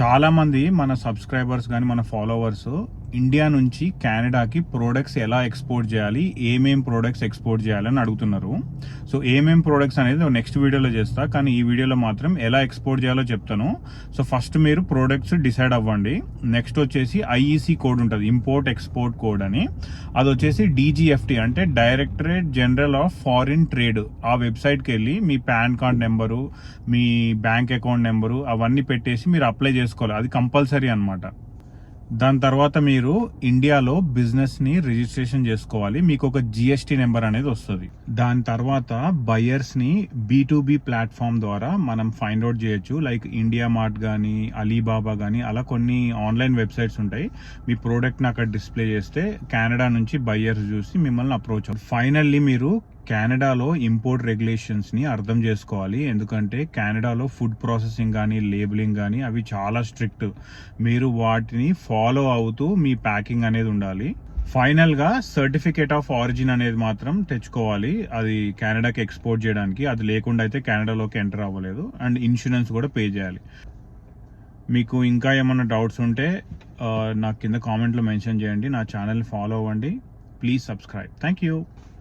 చాలా మంది మన సబ్స్క్రైబర్స్ కానీ మన ఫాలోవర్స్ ఇండియా నుంచి కెనడాకి ప్రోడక్ట్స్ ఎలా ఎక్స్పోర్ట్ చేయాలి, ఏమేం ప్రోడక్ట్స్ ఎక్స్పోర్ట్ చేయాలని అడుగుతున్నారు. సో ఏమేం ప్రోడక్ట్స్ అనేది నెక్స్ట్ వీడియోలో చేస్తా, కానీ ఈ వీడియోలో మాత్రం ఎలా ఎక్స్పోర్ట్ చేయాలో చెప్తాను. సో ఫస్ట్ మీరు ప్రోడక్ట్స్ డిసైడ్ అవ్వండి. నెక్స్ట్ వచ్చేసి ఐఈసీ కోడ్ ఉంటుంది, ఇంపోర్ట్ ఎక్స్పోర్ట్ కోడ్ అని. అది వచ్చేసి డీజీఎఫ్టీ అంటే directorate general of foreign trade. ఆ వెబ్సైట్కి వెళ్ళి మీ పాన్ కార్డ్ నెంబరు, మీ బ్యాంక్ అకౌంట్ నెంబరు అవన్నీ పెట్టేసి మీరు అప్లై చేసుకోవాలి. అది కంపల్సరీ అన్నమాట. దాని తర్వాత మీరు ఇండియాలో బిజినెస్ని రిజిస్ట్రేషన్ చేసుకోవాలి. మీకు ఒక జిఎస్టీ నెంబర్ అనేది వస్తుంది. దాని తర్వాత బయర్స్ని B2B ప్లాట్ఫామ్ ద్వారా మనం ఫైండ్ అవుట్ చేయొచ్చు. లైక్ ఇండియా మార్ట్ కానీ, అలీబాబా కానీ, అలా కొన్ని ఆన్లైన్ వెబ్సైట్స్ ఉంటాయి. మీ ప్రోడక్ట్ని అక్కడ డిస్ప్లే చేస్తే కెనడా నుంచి బయర్స్ చూసి మిమ్మల్ని అప్రోచ్ అవుతారు. ఫైనల్లీ మీరు కెనడాలో ఇంపోర్ట్ రెగ్యులేషన్స్ని అర్థం చేసుకోవాలి. ఎందుకంటే కెనడాలో ఫుడ్ ప్రాసెసింగ్ కానీ, లేబులింగ్ కానీ అవి చాలా స్ట్రిక్ట్. మీరు వాటిని ఫాలో అవుతూ మీ ప్యాకింగ్ అనేది ఉండాలి. ఫైనల్గా సర్టిఫికేట్ ఆఫ్ ఆరిజిన్ అనేది మాత్రం తెచ్చుకోవాలి. అది కెనడాకి ఎక్స్పోర్ట్ చేయడానికి. అది లేకుండా అయితే కెనడాలోకి ఎంటర్ అవ్వలేదు. అండ్ ఇన్సూరెన్స్ కూడా పే చేయాలి. మీకు ఇంకా ఏమైనా డౌట్స్ ఉంటే నాకు కింద కామెంట్లో మెన్షన్ చేయండి. నా ఛానల్ని ఫాలో అవ్వండి. Please subscribe. Thank you.